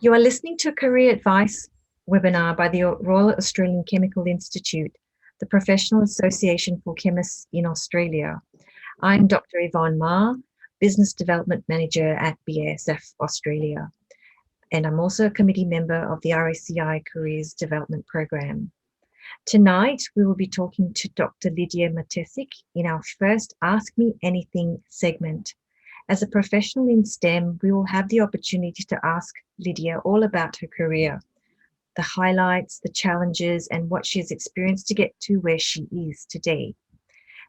You are listening to a career advice webinar by the Royal Australian Chemical Institute, the Professional Association for Chemists in Australia. I'm Dr. Yvonne Mah, Business Development Manager at BASF Australia, and I'm also a committee member of the RACI Careers Development Program. Tonight, we will be talking to Dr. Lidia Matesic in our first Ask Me Anything segment. As a professional in STEM, we will have the opportunity to ask Lidia all about her career, the highlights, the challenges, and what she has experienced to get to where she is today.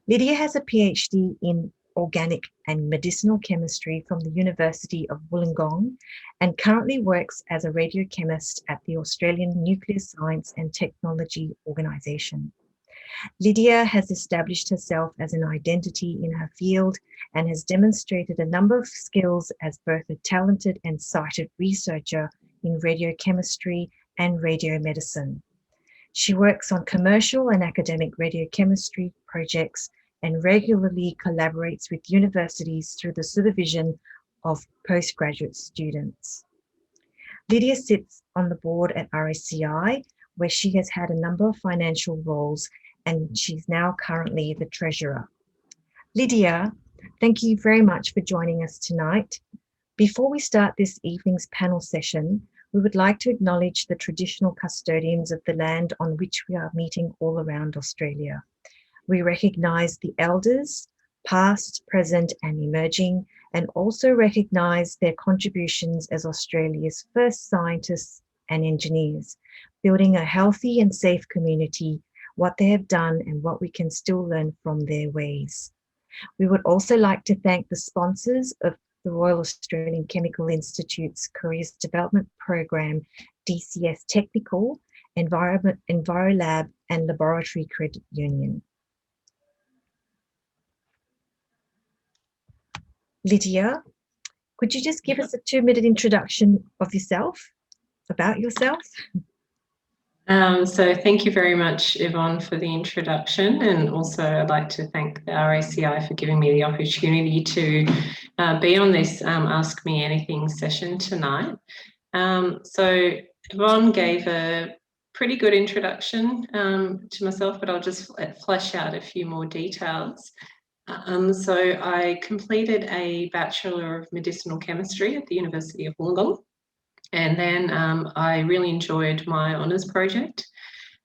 Lidia has a PhD in organic and medicinal chemistry from the University of Wollongong and currently works as a radiochemist at the Australian Nuclear Science and Technology Organisation. Lidia has established herself as an identity in her field and has demonstrated a number of skills as both a talented and cited researcher in radiochemistry and radiomedicine. She works on commercial and academic radiochemistry projects and regularly collaborates with universities through the supervision of postgraduate students. Lidia sits on the board at RACI, where she has had a number of financial roles, and she's now currently the treasurer. Lidia, thank you very much for joining us tonight. Before we start this evening's panel session, we would like to acknowledge the traditional custodians of the land on which we are meeting all around Australia. We recognise the elders, past, present and emerging, and also recognise their contributions as Australia's first scientists and engineers, building a healthy and safe community, what they have done and what we can still learn from their ways. We would also like to thank the sponsors of the Royal Australian Chemical Institute's Careers Development Program, DCS Technical, Envirolab and Laboratory Credit Union. Lidia, could you just give us a 2-minute introduction of yourself, about yourself? So thank you very much, Yvonne, for the introduction, and also I'd like to thank the RACI for giving me the opportunity to be on this Ask Me Anything session tonight. So Yvonne gave a pretty good introduction to myself, but I'll just flesh out a few more details. So I completed a Bachelor of Medicinal Chemistry at the University of Wollongong. And then I really enjoyed my honours project.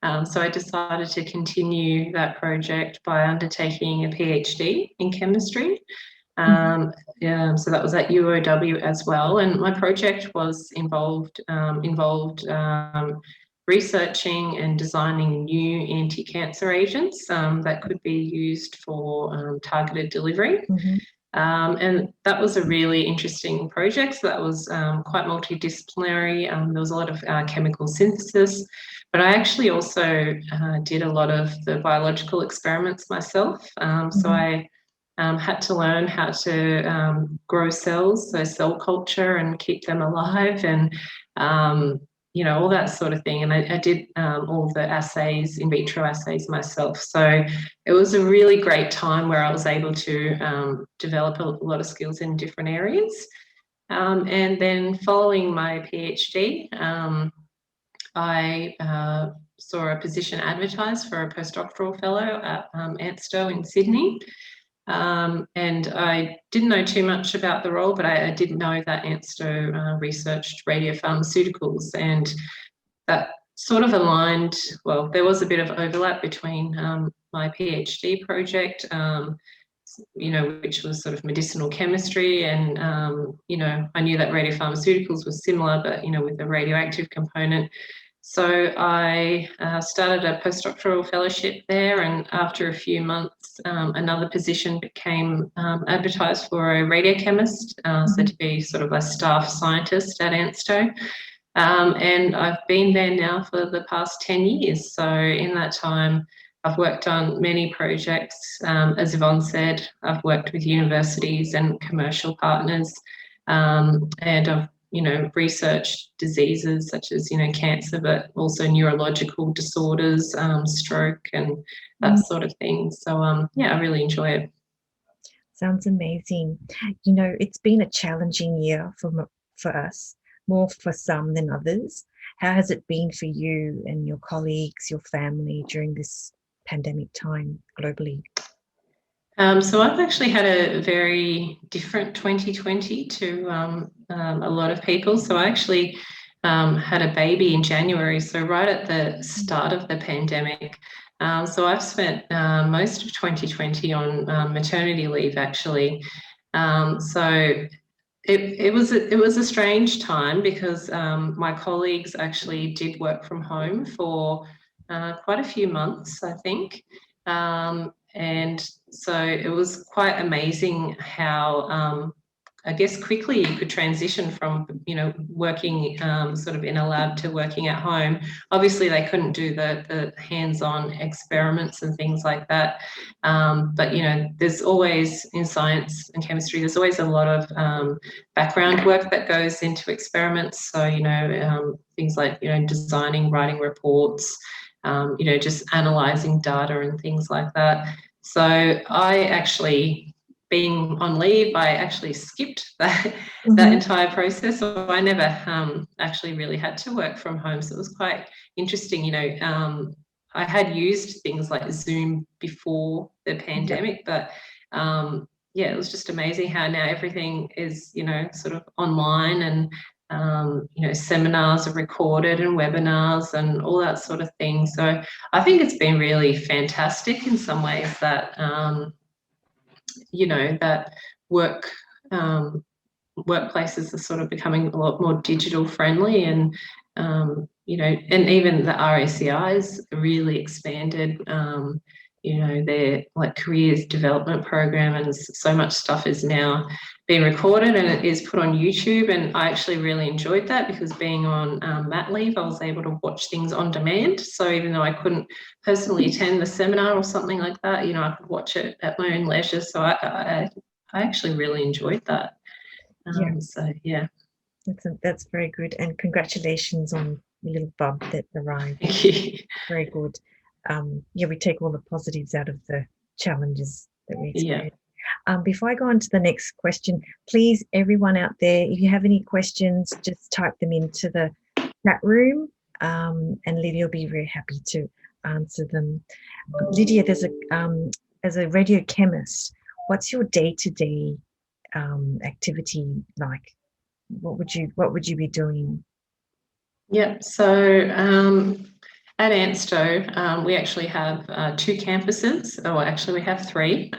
So I decided to continue that project by undertaking a PhD in chemistry. So that was at UOW as well. And my project was involved researching and designing new anti-cancer agents that could be used for targeted delivery. And that was a really interesting project. So that was quite multidisciplinary. There was a lot of chemical synthesis, but I actually also did a lot of the biological experiments myself. So I had to learn how to grow cells, so cell culture, and keep them alive, and you know, all that sort of thing. And I did all of the assays, in vitro assays myself. So it was a really great time where I was able to develop a lot of skills in different areas. And then following my PhD, I saw a position advertised for a postdoctoral fellow at ANSTO in Sydney. And I didn't know too much about the role, but I did know that ANSTO researched radiopharmaceuticals, and that sort of aligned. Well, there was a bit of overlap between my PhD project, you know, which was sort of medicinal chemistry, and you know, I knew that radiopharmaceuticals was similar, but you know, with the radioactive component. So I started a postdoctoral fellowship there, and after a few months, another position became advertised for a radiochemist, so to be sort of a staff scientist at ANSTO. And I've been there now for the past 10 years. So in that time, I've worked on many projects. As Yvonne said, I've worked with universities and commercial partners, and I've researched diseases such as, cancer, but also neurological disorders, stroke and that sort of thing. So, I really enjoy it. Sounds amazing. It's been a challenging year for us. more for some than others. How has it been for you and your colleagues, your family during this pandemic time globally? So I've actually had a very different 2020 to a lot of people. So I actually had a baby in January, so right at the start of the pandemic. So I've spent most of 2020 on maternity leave, actually. So it was a strange time because my colleagues actually did work from home for quite a few months, I think. And so it was quite amazing how I guess quickly you could transition from, working sort of in a lab to working at home. Obviously, they couldn't do the hands-on experiments and things like that. But, there's always, in science and chemistry, there's always a lot of background work that goes into experiments. So, things like, designing, writing reports, just analysing data and things like that. So I actually, being on leave, I actually skipped that entire process. So I never actually really had to work from home. So it was quite interesting, I had used things like Zoom before the pandemic, but it was just amazing how now everything is, sort of online, and seminars are recorded and webinars and all that sort of thing. So I think it's been really fantastic in some ways that, that workplaces are sort of becoming a lot more digital friendly, and, and even the RACI's really expanded, their like careers development program, and so much stuff is now being recorded and it is put on YouTube. And I actually really enjoyed that because being on mat leave, I was able to watch things on demand. So even though I couldn't personally attend the seminar or something like that, I could watch it at my own leisure. So I actually really enjoyed that. That's very good, and congratulations on the little bub that arrived. Thank you. Very good. We take all the positives out of the challenges that we experience. Before I go on to the next question, please, everyone out there, if you have any questions, just type them into the chat room, and Lydia will be very happy to answer them. Lydia, as a radiochemist, what's your day-to-day activity like? What would you be doing? So at ANSTO, we actually have 2 campuses. Oh, actually we have 3,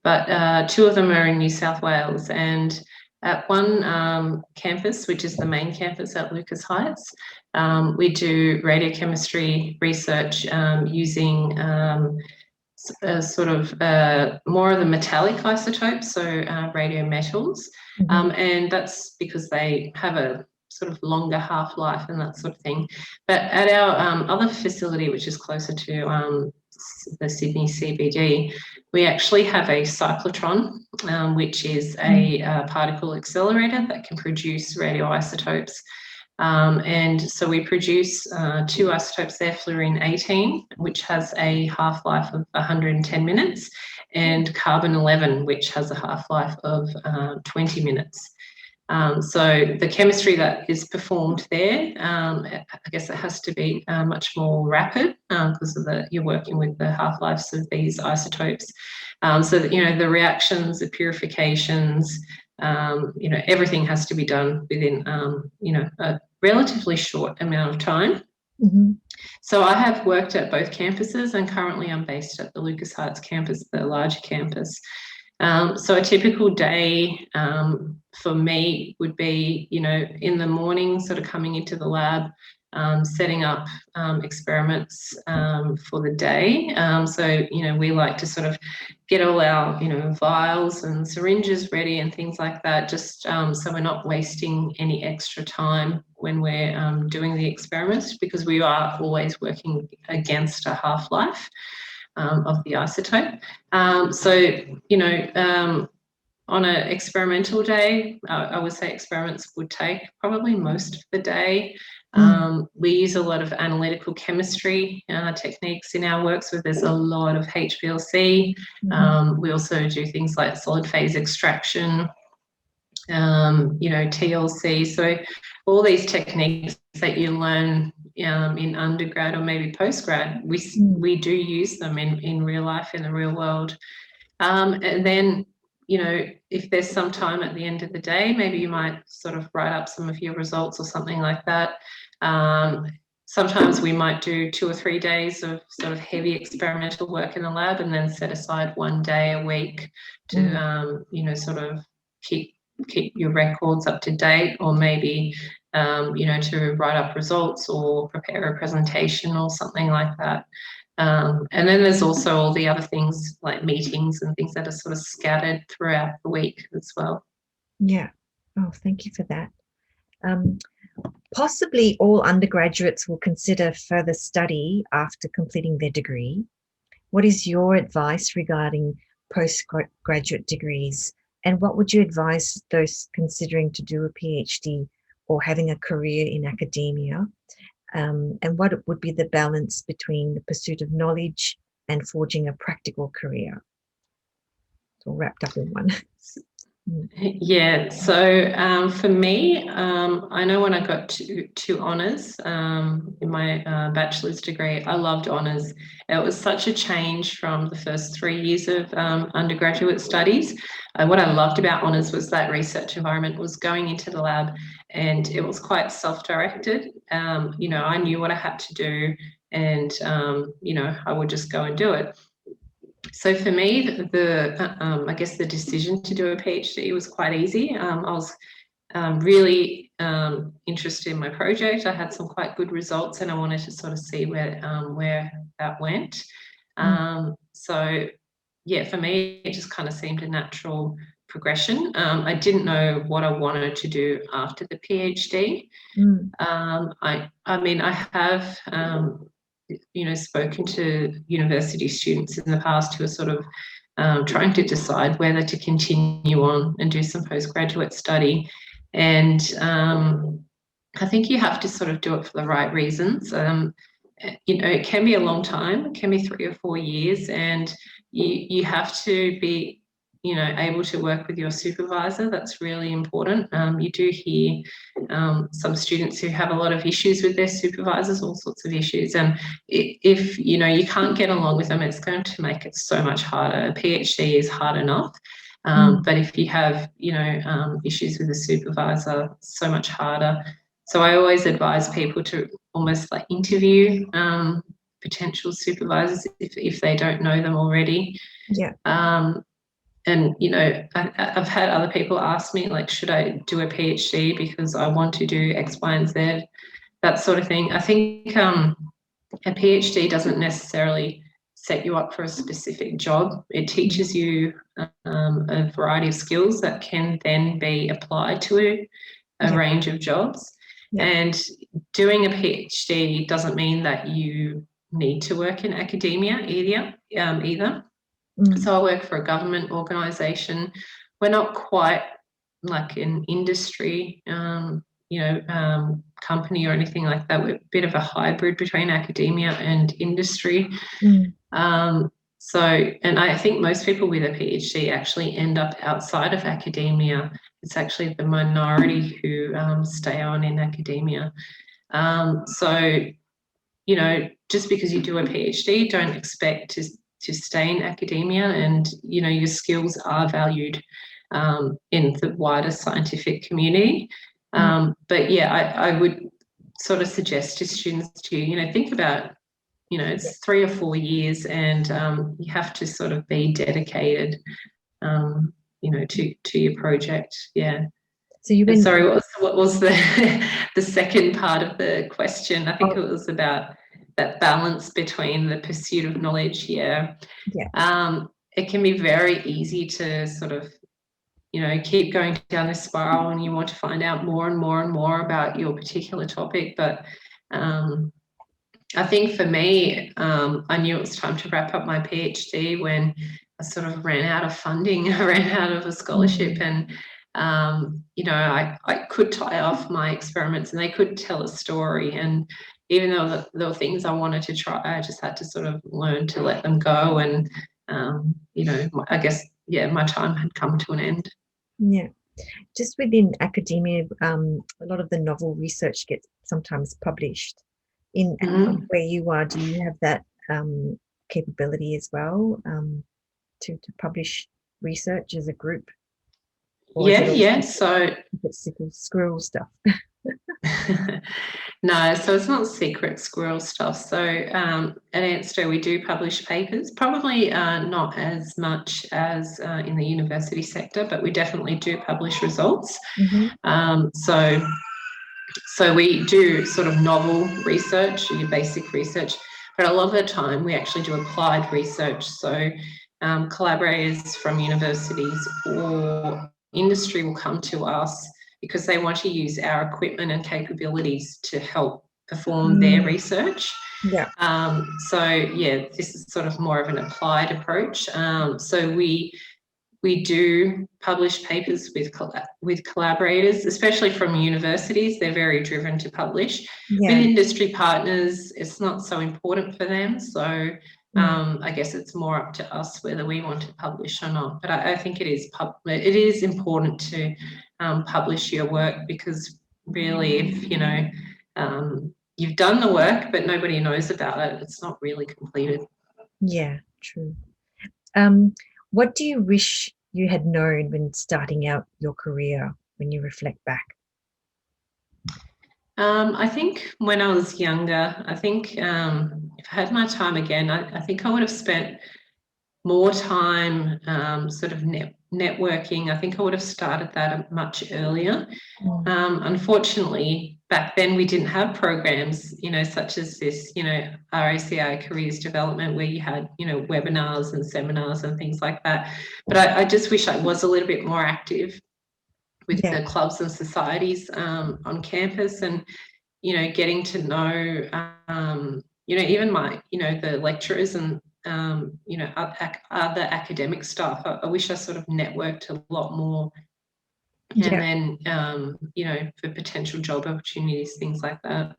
but 2 of them are in New South Wales. And at one campus, which is the main campus at Lucas Heights, we do radiochemistry research using sort of more of the metallic isotopes, so radiometals, and that's because they have a sort of longer half-life and that sort of thing. But at our other facility, which is closer to the Sydney CBD, we actually have a cyclotron, which is a particle accelerator that can produce radioisotopes. And so we produce 2 isotopes there, fluorine-18, which has a half-life of 110 minutes, and carbon-11, which has a half-life of 20 minutes. So the chemistry that is performed there, I guess it has to be much more rapid because of you're working with the half-lives of these isotopes. So that, the reactions, the purifications, everything has to be done within, a relatively short amount of time. So I have worked at both campuses, and currently I'm based at the Lucas Heights campus, the larger campus. So a typical day for me would be, in the morning, sort of coming into the lab, setting up experiments for the day. So, we like to sort of get all our, vials and syringes ready and things like that, just so we're not wasting any extra time when we're doing the experiments, because we are always working against a half-life of the isotope. So, on an experimental day, I would say experiments would take probably most of the day. We use a lot of analytical chemistry techniques in our work, so there's a lot of HPLC. We also do things like solid phase extraction, TLC. So all these techniques that you learn in undergrad or maybe postgrad, we do use them in real life, in the real world. And then, if there's some time at the end of the day, maybe you might sort of write up some of your results or something like that. Sometimes we might do 2 or 3 days of sort of heavy experimental work in the lab and then set aside 1 day a week to, sort of keep your records up to date, or maybe, to write up results or prepare a presentation or something like that. And then there's also all the other things like meetings and things that are sort of scattered throughout the week as well. Yeah. Oh, thank you for that. Possibly all undergraduates will consider further study after completing their degree. What is your advice regarding postgraduate degrees, and what would you advise those considering to do a PhD or having a career in academia? And what would be the balance between the pursuit of knowledge and forging a practical career? It's all wrapped up in one. Yeah, so for me, I know when I got to honours in my bachelor's degree, I loved honours. It was such a change from the first 3 years of undergraduate studies. What I loved about honours was that research environment, was going into the lab, and it was quite self-directed. I knew what I had to do, and I would just go and do it. So for me, I guess the decision to do a PhD was quite easy. I was really interested in my project. I had some quite good results, and I wanted to sort of see where that went. So yeah, for me, it just kind of seemed a natural progression. I didn't know what I wanted to do after the PhD. I have spoken to university students in the past who are sort of trying to decide whether to continue on and do some postgraduate study. And I think you have to sort of do it for the right reasons. It can be a long time, it can be 3 or 4 years, and you have to be able to work with your supervisor. That's really important. You do hear some students who have a lot of issues with their supervisors, all sorts of issues. And if you can't get along with them, it's going to make it so much harder. A PhD is hard enough. But if you have, issues with a supervisor, so much harder. So I always advise people to almost like interview potential supervisors if they don't know them already. Yeah. And, I've had other people ask me, like, should I do a PhD because I want to do X, Y, and Z, that sort of thing. I think a PhD doesn't necessarily set you up for a specific job. It teaches you a variety of skills that can then be applied to a range of jobs. Yeah. And doing a PhD doesn't mean that you need to work in academia either. So I work for a government organisation. We're not quite like an industry, company or anything like that. We're a bit of a hybrid between academia and industry. And I think most people with a PhD actually end up outside of academia. It's actually the minority who stay on in academia. Just because you do a PhD, don't expect to stay in academia, and your skills are valued in the wider scientific community. But yeah, I would sort of suggest to students to think about it's 3 or 4 years, and you have to sort of be dedicated to your project. Yeah. So you sorry, what was the the second part of the question? I think it was about that balance between the pursuit of knowledge. Yeah. It can be very easy to sort of keep going down this spiral, and you want to find out more and more and more about your particular topic. But I think for me, I knew it was time to wrap up my PhD when I sort of ran out of funding. I ran out of a scholarship, and I could tie off my experiments and they could tell a story. And even though there were things I wanted to try, I just had to sort of learn to let them go. And I guess my time had come to an end. Yeah. Just within academia, a lot of the novel research gets sometimes published. In where you are, do you have that capability as well, to publish research as a group? Or Yeah. So it's squirrel stuff. no, so it's not secret squirrel stuff. So at ANSTO we do publish papers, probably not as much as in the university sector, but we definitely do publish results. So we do sort of novel research, your basic research, but a lot of the time we actually do applied research. So collaborators from universities or industry will come to us because they want to use our equipment and capabilities to help perform their research. Yeah. So yeah, this is sort of more of an applied approach. So we do publish papers with collaborators, especially from universities. They're very driven to publish. With industry partners, it's not so important for them. So I guess it's more up to us whether we want to publish or not. But I think it is important to publish your work, because really, if you've done the work but nobody knows about it, it's not really completed. Yeah, true. What do you wish you had known when starting out your career, when you reflect back? I think when I was younger, I think if I had my time again, I think I would have spent more time sort of networking. I think I would have started that much earlier. Unfortunately, back then we didn't have programs, such as this, RACI Careers Development, where you had, webinars and seminars and things like that. But I just wish I was a little bit more active with the clubs and societies on campus, and, getting to know, even my, the lecturers and, other academic staff. I wish I sort of networked a lot more. And then, for potential job opportunities, things like that.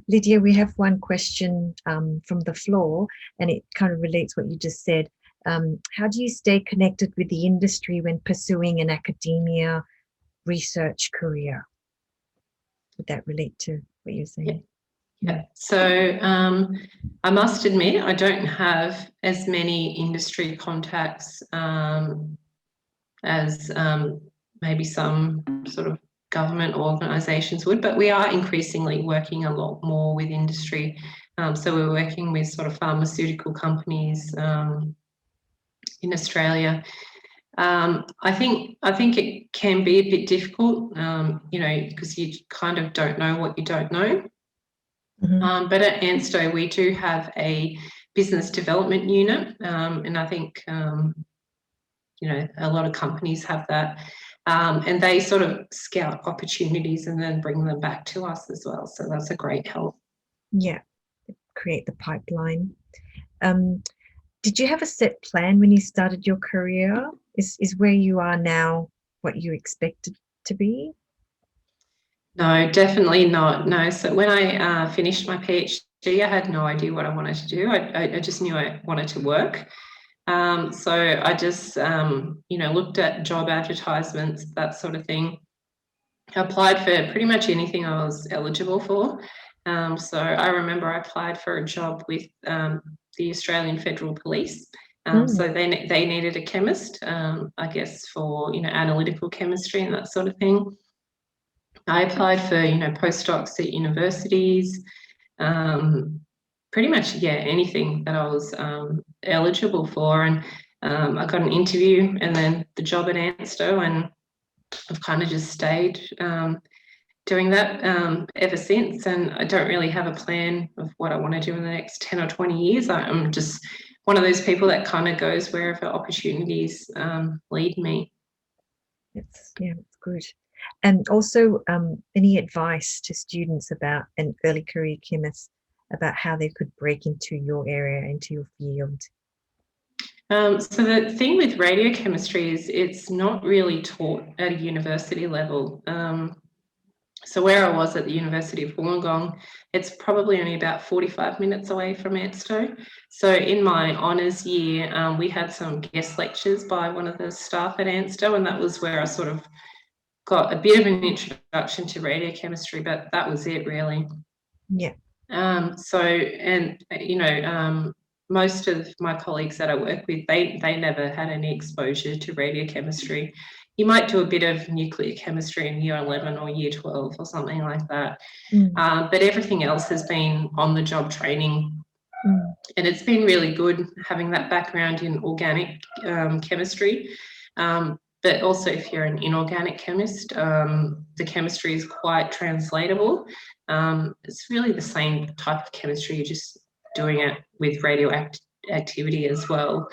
Lydia, we have one question from the floor, and it kind of relates what you just said. How do you stay connected with the industry when pursuing an academia research career? Would that relate to what you're saying? Yeah. So I must admit, I don't have as many industry contacts as maybe some sort of government organisations would, but we are increasingly working a lot more with industry. So we're working with sort of pharmaceutical companies in Australia. I think it can be a bit difficult, because you kind of don't know what you don't know. But at ANSTO, we do have a business development unit, and I think, a lot of companies have that, and they sort of scout opportunities and then bring them back to us as well. So that's a great help. Yeah, create the pipeline. Did you have a set plan when you started your career? Is where you are now what you expected to be? No, definitely not. No. So when I finished my PhD, I had no idea what I wanted to do. I just knew I wanted to work. So I just, looked at job advertisements, that sort of thing. I applied for pretty much anything I was eligible for. So I remember I applied for a job with the Australian Federal Police. So they needed a chemist, I guess, for, analytical chemistry and that sort of thing. I applied for, postdocs at universities, pretty much, anything that I was eligible for. And I got an interview and then the job at ANSTO, and I've kind of just stayed doing that ever since. And I don't really have a plan of what I want to do in the next 10 or 20 years. I'm just one of those people that kind of goes wherever opportunities lead me. That's good. And also, any advice to students about an early career chemist about how they could break into your area, into your field? So the thing with radiochemistry is it's not really taught at a university level. So where I was at the University of Wollongong, it's probably only about 45 minutes away from ANSTO. So in my honours year, we had some guest lectures by one of the staff at ANSTO, and that was where I sort of got a bit of an introduction to radiochemistry, but that was it really. Yeah. Most of my colleagues that I work with, they never had any exposure to radiochemistry. You might do a bit of nuclear chemistry in year 11 or year 12 or something like that. But everything else has been on the job training. And it's been really good having that background in organic chemistry. But also if you're an inorganic chemist, the chemistry is quite translatable. It's really the same type of chemistry, you're just doing it with radioactivity as well.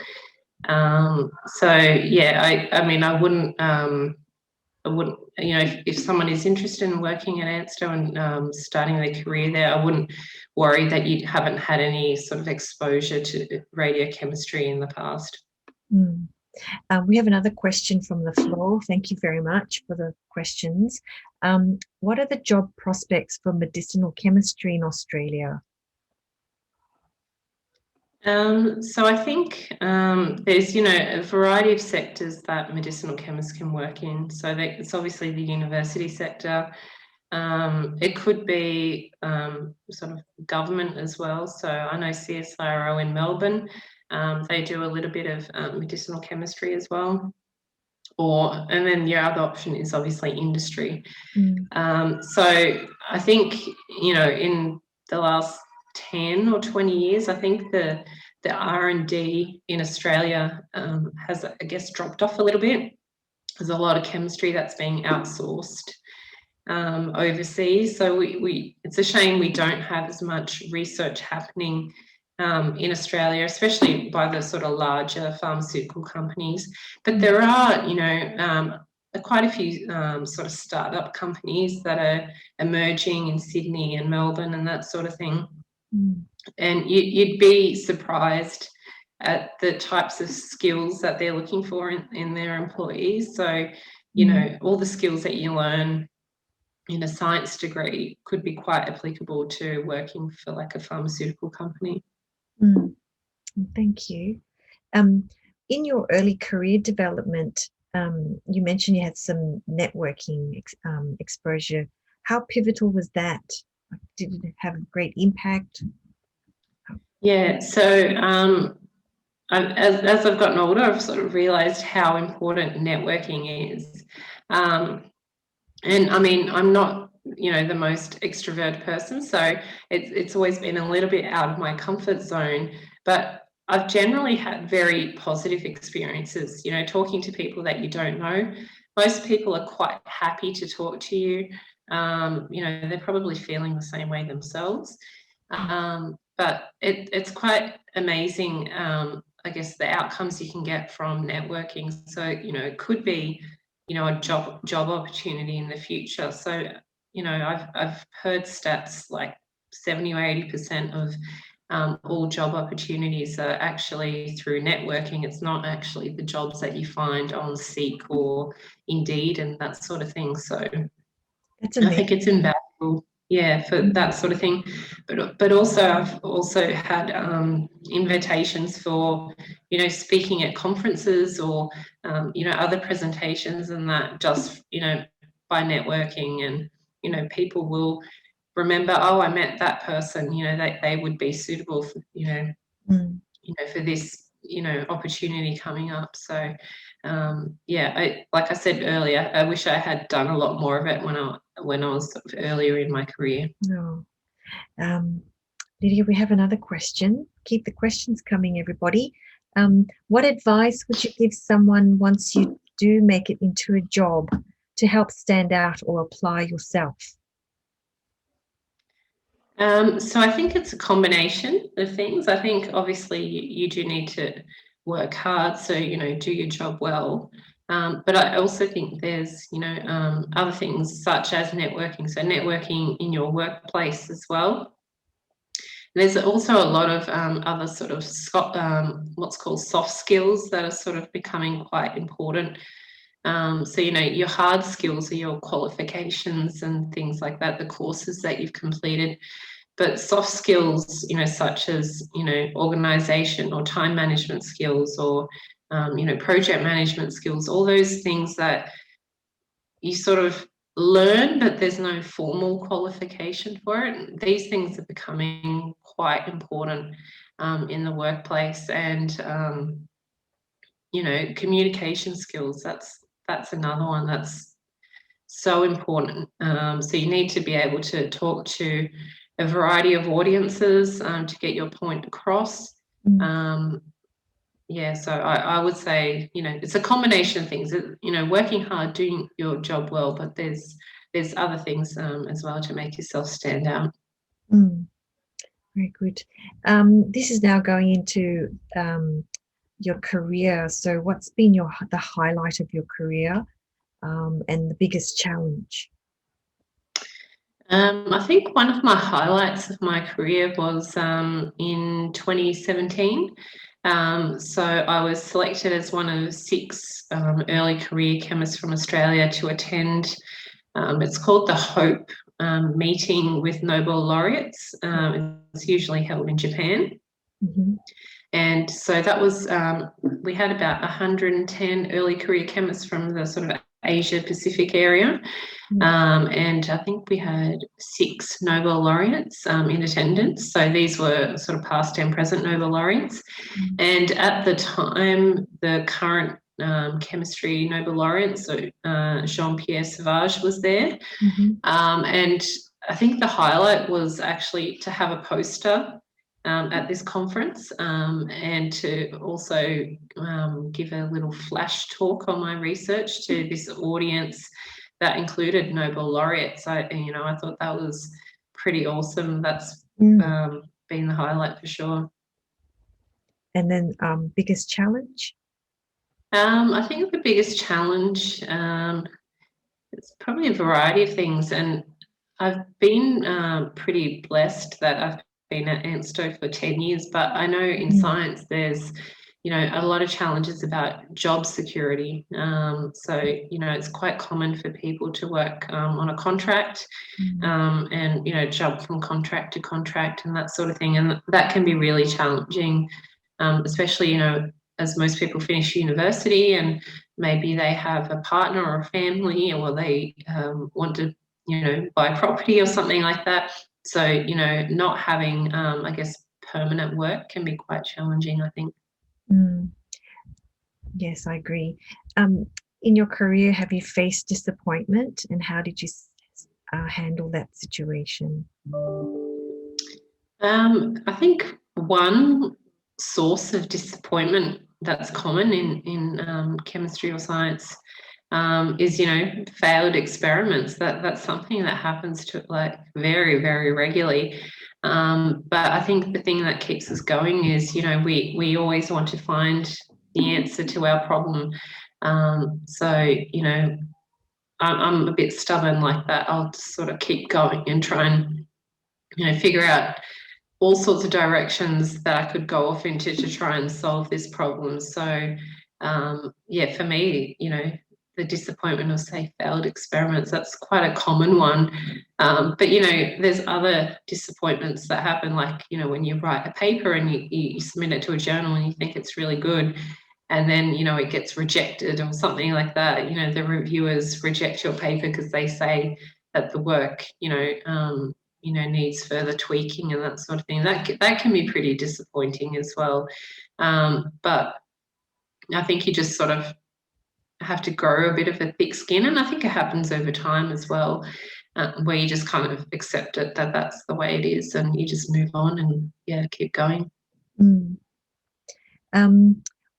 So yeah, I mean, I wouldn't, you know, if someone is interested in working at ANSTO and starting their career there, I wouldn't worry that you haven't had any sort of exposure to radiochemistry in the past. We have another question from the floor. Thank you very much for the questions. What are the job prospects for medicinal chemistry in Australia? So I think there's, you know, a variety of sectors that medicinal chemists can work in. So it's obviously the university sector. It could be sort of government as well. So I know CSIRO in Melbourne, they do a little bit of medicinal chemistry as well. And then the other option is obviously industry. So I think, you know, in the last 10 or 20 years, I think the R&D in Australia has, I guess, dropped off a little bit. There's a lot of chemistry that's being outsourced overseas. So it's a shame we don't have as much research happening in Australia, especially by the sort of larger pharmaceutical companies. But there are, you know, quite a few sort of startup companies that are emerging in Sydney and Melbourne and that sort of thing. And you'd be surprised at the types of skills that they're looking for in their employees. So, you know, all the skills that you learn in a science degree could be quite applicable to working for like a pharmaceutical company. Thank you. In your early career development, you mentioned you had some networking exposure. How pivotal was that? Did it have a great impact? Yeah, so as I've gotten older, I've sort of realised how important networking is. And I mean, I'm not, you know, the most extrovert person, so it's always been a little bit out of my comfort zone, but I've generally had very positive experiences, you know, talking to people that you don't know. Most people are quite happy to talk to you. You know, they're probably feeling the same way themselves. But it's quite amazing, I guess, the outcomes you can get from networking. So, you know, it could be, you know, a job opportunity in the future. So, you know, I've heard stats like 70 or 80% of all job opportunities are actually through networking. It's not actually the jobs that you find on Seek or Indeed and that sort of thing. So I think it's invaluable, yeah, for that sort of thing. But also I've also had invitations for, you know, speaking at conferences or, you know, other presentations and that, just, you know, by networking. And, you know, people will remember, oh, I met that person, you know, they would be suitable for, you know, for this, you know, opportunity coming up. So yeah, like I said earlier, I wish I had done a lot more of it when I was sort of earlier in my career. No. Lydia, we have another question. Keep the questions coming, everybody. What advice would you give someone once you do make it into a job to help stand out or apply yourself? So I think it's a combination of things. I think obviously you do need to work hard, so, you know, do your job well. But I also think there's, you know, other things such as networking. So networking in your workplace as well. There's also a lot of other sort of what's called soft skills that are sort of becoming quite important. So, you know, your hard skills are your qualifications and things like that, the courses that you've completed. But soft skills, you know, such as, you know, organisation or time management skills or, you know, project management skills, all those things that you sort of learn, but there's no formal qualification for it. These things are becoming quite important in the workplace, and you know, communication skills. That's another one that's so important. So you need to be able to talk to a variety of audiences to get your point across. Yeah, so I would say, you know, it's a combination of things. You know, working hard, doing your job well, but there's other things as well to make yourself stand out. Very good. This is now going into your career. So what's been the highlight of your career and the biggest challenge? I think one of my highlights of my career was in 2017. So I was selected as one of 6 early career chemists from Australia to attend. It's called the HOPE meeting with Nobel laureates. It's usually held in Japan. And so that was, we had about 110 early career chemists from the sort of Asia Pacific area. And I think we had 6 Nobel laureates in attendance. So these were sort of past and present Nobel laureates. And at the time, the current chemistry Nobel laureate, so Jean-Pierre Sauvage was there. And I think the highlight was actually to have a poster at this conference and to also give a little flash talk on my research to this audience that included Nobel laureates. You know, I thought that was pretty awesome. That's been the highlight for sure. And then biggest challenge? I think the biggest challenge, it's probably a variety of things. And I've been pretty blessed that I've been at ANSTO for 10 years, but I know in science there's, you know, a lot of challenges about job security. So, you know, it's quite common for people to work on a contract and, you know, jump from contract to contract and that sort of thing. And that can be really challenging, especially, you know, as most people finish university and maybe they have a partner or a family, or they want to, you know, buy property or something like that. So, you know, not having, I guess, permanent work can be quite challenging, I think. Yes, I agree. In your career, have you faced disappointment, and how did you handle that situation? I think one source of disappointment that's common in chemistry or science is, you know, failed experiments. That's something that happens to like very, very regularly. But I think the thing that keeps us going is, you know, we always want to find the answer to our problem. So, you know, I'm a bit stubborn like that. I'll just sort of keep going and try and, you know, figure out all sorts of directions that I could go off into to try and solve this problem. So, yeah, for me, you know, the disappointment of, say, failed experiments, that's quite a common one. But, you know, there's other disappointments that happen, like, you know, when you write a paper and you submit it to a journal and you think it's really good, and then, you know, it gets rejected or something like that. You know, the reviewers reject your paper because they say that the work, you know, needs further tweaking and that sort of thing. That can be pretty disappointing as well. But I think you just sort of have to grow a bit of a thick skin, and I think it happens over time as well, where you just kind of accept it that that's the way it is, and you just move on and keep going.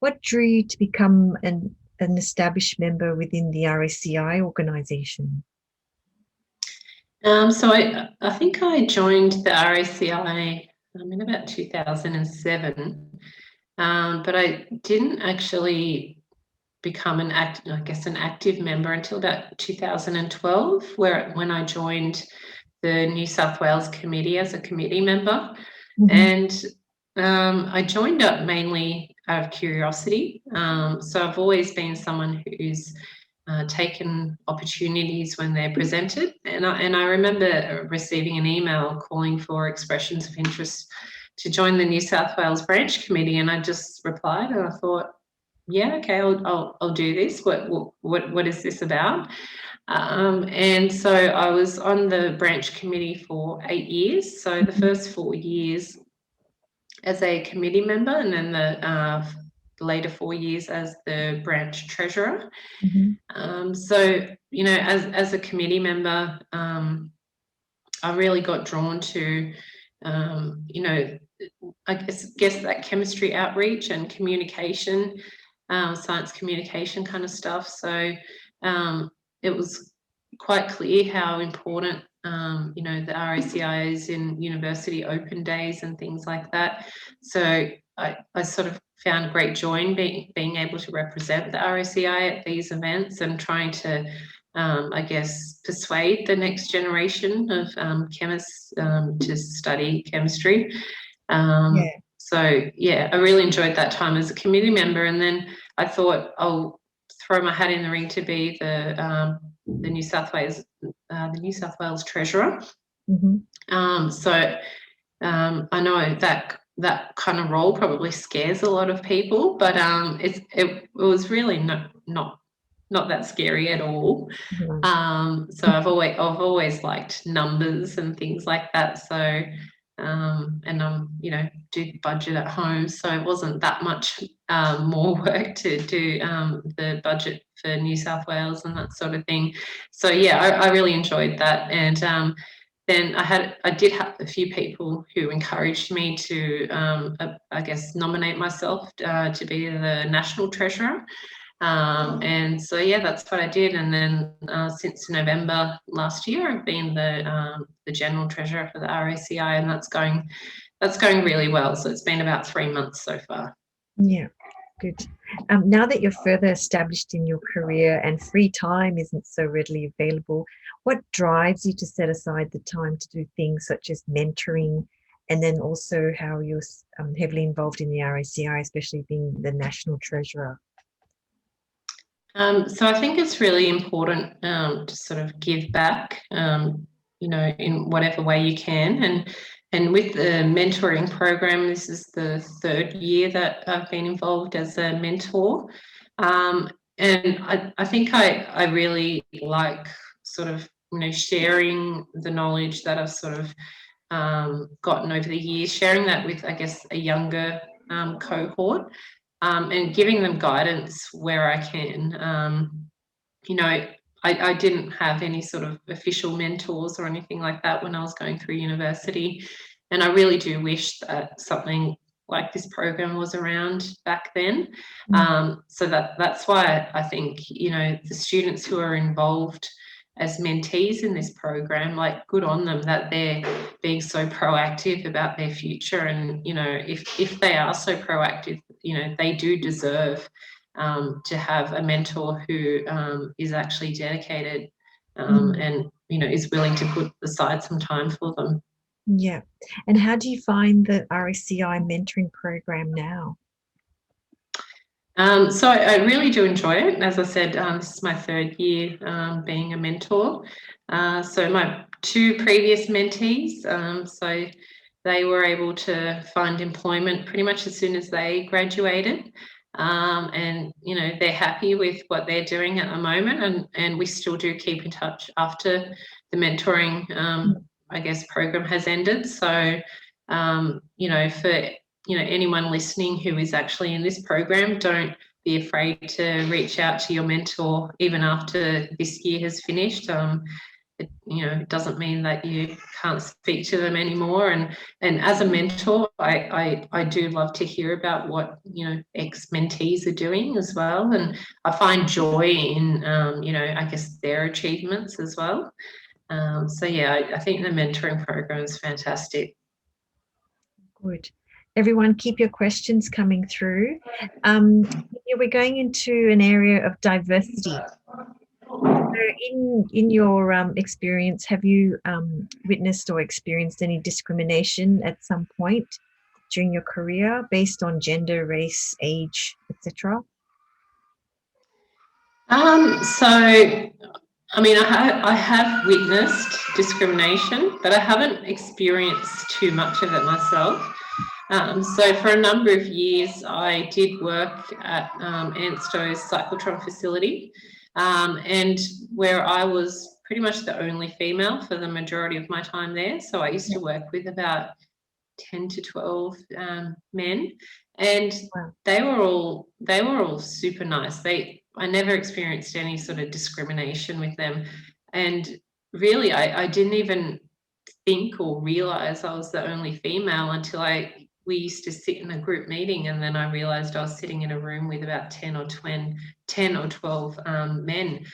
What drew you to become an established member within the RACI organisation? So I think I joined the RACI in about 2007, but I didn't actually become an active member until about 2012, when I joined the New South Wales Committee as a committee member. And I joined up mainly out of curiosity. So I've always been someone who's taken opportunities when they're presented. And I remember receiving an email calling for expressions of interest to join the New South Wales branch committee, and I just replied, and I thought, yeah, okay, I'll do this. What is this about? And so I was on the branch committee for 8 years. So the first 4 years as a committee member, and then the later 4 years as the branch treasurer. So, you know, as a committee member, I really got drawn to, you know, I guess that chemistry outreach and communication, science communication kind of stuff. So it was quite clear how important, you know, the RACI is in university open days and things like that. So I sort of found great joy in being able to represent the RACI at these events and trying to, I guess, persuade the next generation of chemists to study chemistry. So, yeah, I really enjoyed that time as a committee member. And then I thought I'll throw my hat in the ring to be the New South Wales treasurer. So I know that kind of role probably scares a lot of people, but it was really not that scary at all. So I've always liked numbers and things like that. So and you know, do the budget at home, so it wasn't that much more work to do the budget for New South Wales and that sort of thing. So yeah, I really enjoyed that. And then I did have a few people who encouraged me to, I guess, nominate myself to be the national treasurer. And so, yeah, that's what I did. And then since November last year, I've been the general treasurer for the RACI, and that's going really well. So it's been about 3 months so far. Yeah, good. Now that you're further established in your career and free time isn't so readily available, what drives you to set aside the time to do things such as mentoring, and then also how you're heavily involved in the RACI, especially being the national treasurer? So I think it's really important to sort of give back, you know, in whatever way you can. And with the mentoring program, this is the 3rd year that I've been involved as a mentor. And I think I really like sort of, you know, sharing the knowledge that I've sort of gotten over the years, sharing that with, I guess, a younger cohort. And giving them guidance where I can. You know, I didn't have any sort of official mentors or anything like that when I was going through university. And I really do wish that something like this program was around back then. So that's why I think, you know, the students who are involved as mentees in this program, like, good on them that they're being so proactive about their future. And, you know, if they are so proactive, you know, they do deserve to have a mentor who is actually dedicated and, you know, is willing to put aside some time for them. Yeah. And how do you find the RACI mentoring program now? So I really do enjoy it. As I said, this is my 3rd year being a mentor. So my 2 previous mentees, so they were able to find employment pretty much as soon as they graduated. And, you know, they're happy with what they're doing at the moment, and we still do keep in touch after the mentoring, I guess, program has ended. So, you know, for anyone listening who is actually in this program, don't be afraid to reach out to your mentor even after this year has finished. It doesn't mean that you can't speak to them anymore. And as a mentor, I do love to hear about what, you know, ex-mentees are doing as well. And I find joy in, I guess, their achievements as well. So yeah, I think the mentoring program is fantastic. Good. Everyone, keep your questions coming through. We're going into an area of diversity. So in your experience, have you witnessed or experienced any discrimination at some point during your career based on gender, race, age, etc.? So, I mean, I have witnessed discrimination, but I haven't experienced too much of it myself. So for a number of years, I did work at ANSTO's cyclotron facility, and where I was pretty much the only female for the majority of my time there. So I used to work with about 10 to 12 men, and Wow. they were all super nice. I never experienced any sort of discrimination with them, and really I didn't even think or realize I was the only female until we used to sit in a group meeting, and then I realized I was sitting in a room with about 10 or 12 men.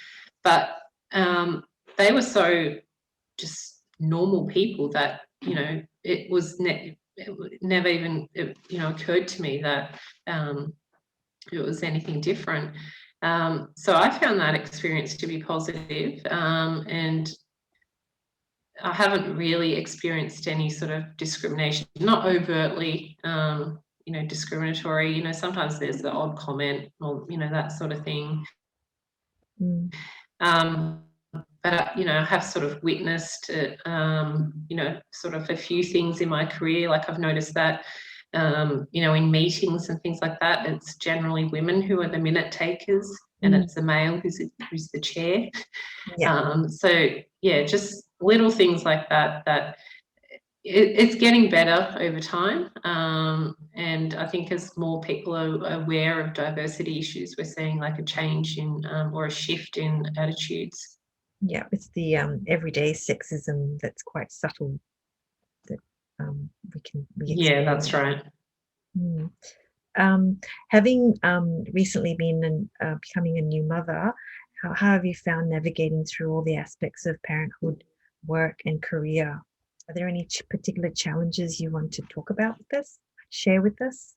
But they were so just normal people that, you know, it never even occurred to me that it was anything different. So I found that experience to be positive, and I haven't really experienced any sort of discrimination, not overtly, discriminatory. You know, sometimes there's the odd comment or, that sort of thing. Mm. But, I have sort of witnessed, sort of a few things in my career. Like I've noticed that, in meetings and things like that, it's generally women who are the minute takers, and it's the male who's the chair. Yeah. So yeah, just little things like that it's getting better over time. And I think as more people are aware of diversity issues, we're seeing like a change in or a shift in attitudes. Yeah, it's the everyday sexism that's quite subtle that we Yeah, experience. that's right. Having recently been becoming a new mother, how have you found navigating through all the aspects of parenthood, work, and career? Are there any particular challenges you want to talk about with us, share with us?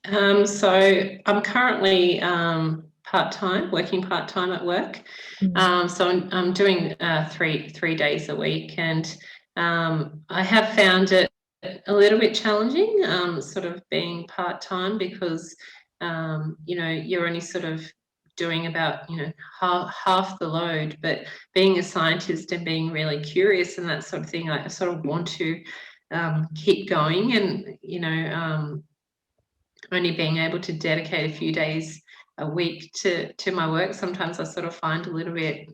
So I'm currently working part-time at work. So I'm doing 3 days a week, and I have found it a little bit challenging, sort of being part-time, because you're only sort of doing about half the load. But being a scientist and being really curious and that sort of thing, I sort of want to keep going, and only being able to dedicate a few days a week to my work, sometimes I sort of find a little bit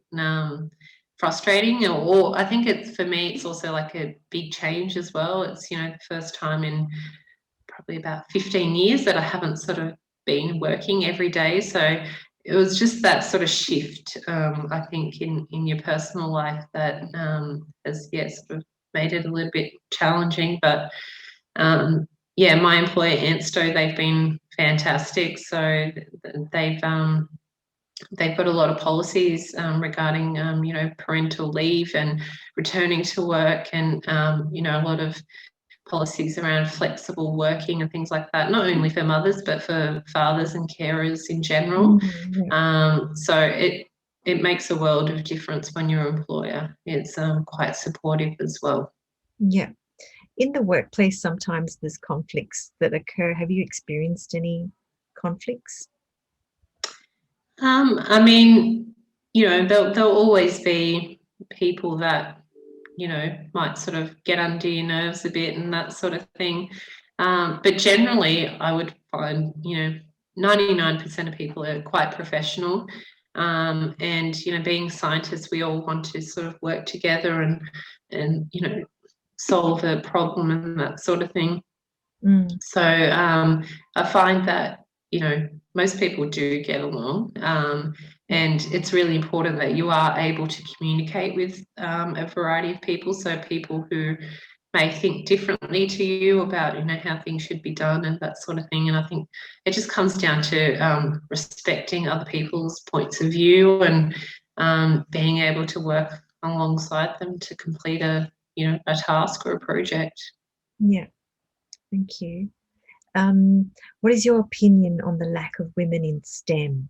frustrating, or I think it's, for me, it's also like a big change as well. It's, the first time in probably about 15 years that I haven't sort of been working every day. So it was just that sort of shift, I think, in your personal life that has, sort of made it a little bit challenging. But yeah, my employer ANSTO, they've been fantastic. So they've got a lot of policies regarding parental leave and returning to work, and a lot of policies around flexible working and things like that, not only for mothers but for fathers and carers in general. So it makes a world of difference when your employer is quite supportive as well. Yeah. In the workplace, sometimes there's conflicts that occur. Have you experienced any conflicts? I mean, there'll always be people that, might sort of get under your nerves a bit and that sort of thing. But generally, I would find, 99% of people are quite professional. And, being scientists, we all want to sort of work together and solve a problem and that sort of thing. So I find that, most people do get along, and it's really important that you are able to communicate with a variety of people. So people who may think differently to you about, how things should be done and that sort of thing. And I think it just comes down to respecting other people's points of view and being able to work alongside them to complete a task or a project. Yeah, thank you. What is your opinion on the lack of women in STEM?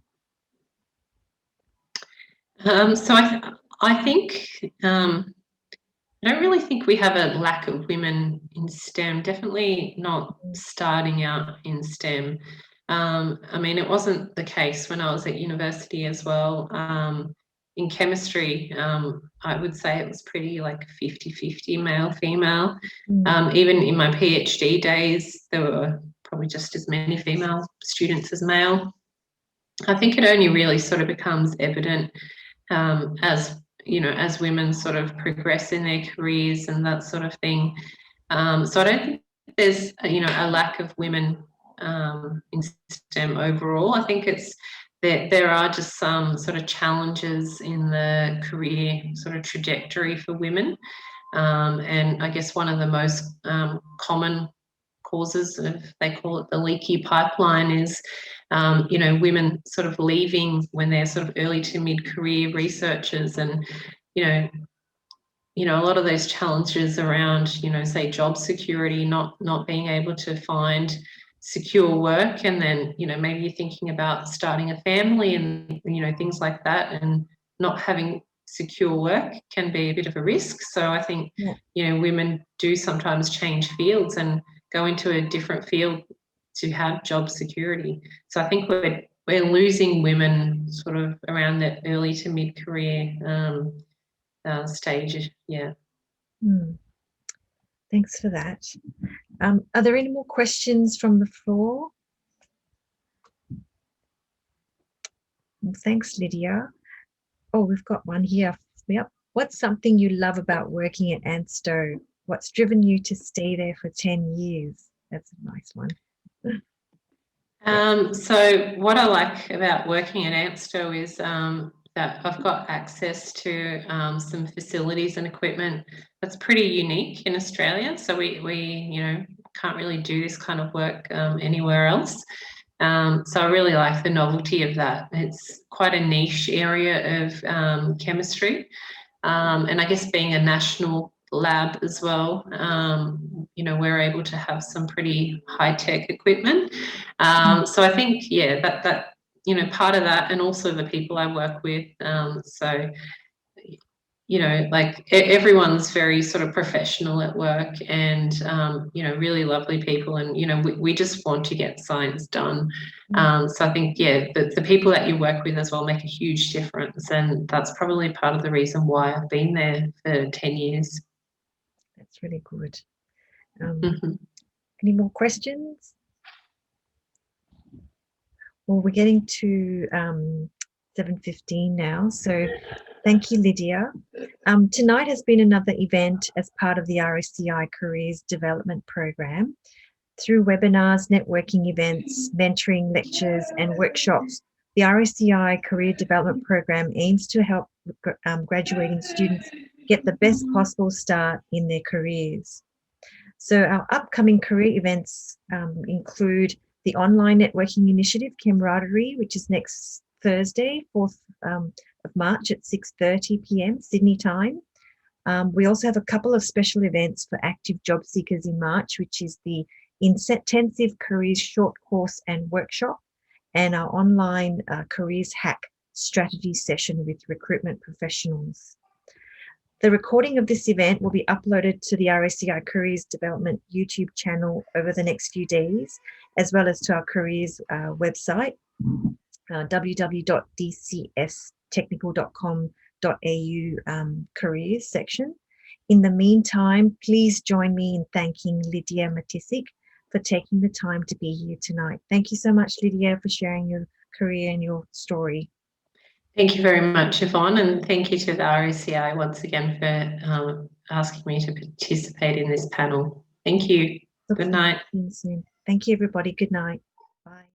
So I think I don't really think we have a lack of women in STEM. Definitely not starting out in STEM. I mean, it wasn't the case when I was at university as well. In chemistry, I would say it was pretty like 50-50 male, female. Even in my PhD days, there were probably just as many female students as male. I think it only really sort of becomes evident as, you know, as women sort of progress in their careers and that sort of thing. So I don't think there's, you know, a lack of women in STEM overall. I think it's there are just some sort of challenges in the career sort of trajectory for women. And I guess one of the most common causes of, they call it the leaky pipeline, is you know, women sort of leaving when they're sort of early to mid-career researchers, and you know, a lot of those challenges around, you know, say job security, not being able to find secure work, and then, you know, maybe you're thinking about starting a family and, you know, things like that, and not having secure work can be a bit of a risk. So I think, you know, women do sometimes change fields and go into a different field to have job security. So I think we're losing women sort of around that early to mid-career stage. Yeah. Thanks for that. Are there any more questions from the floor? Well, thanks, Lydia. Oh, we've got one here. Yep. What's something you love about working at ANSTO? What's driven you to stay there for 10 years? That's a nice one. So what I like about working at ANSTO is that I've got access to some facilities and equipment that's pretty unique in Australia. So we you know, can't really do this kind of work anywhere else. So I really like the novelty of that. It's quite a niche area of chemistry. And I guess being a national lab as well, you know, we're able to have some pretty high-tech equipment. So I think, yeah, that you know, part of that, and also the people I work with. So, you know, like everyone's very sort of professional at work, and you know, really lovely people, and you know, we just want to get science done. So I think, yeah, the people that you work with as well make a huge difference, and that's probably part of the reason why I've been there for 10 years. That's really good. Any more questions? Well, we're getting to 7:15 now, so thank you, Lydia. Tonight has been another event as part of the RACI Careers Development Program. Through webinars, networking events, mentoring, lectures and workshops, the RACI Career Development Program aims to help graduating students get the best possible start in their careers. So our upcoming career events include the online networking initiative, Camaraderie, which is next Thursday, 4th of March at 6:30 p.m. Sydney time. We also have a couple of special events for active job seekers in March, which is the Intensive Careers Short Course and Workshop, and our online Careers Hack strategy session with recruitment professionals. The recording of this event will be uploaded to the RACI Careers Development YouTube channel over the next few days, as well as to our careers website, www.dcstechnical.com.au careers section. In the meantime, please join me in thanking Lidia Matesic for taking the time to be here tonight. Thank you so much, Lydia, for sharing your career and your story. Thank you very much, Yvonne, and thank you to the RACI once again for asking me to participate in this panel. Thank you. Good night. Thank you, everybody. Good night. Bye.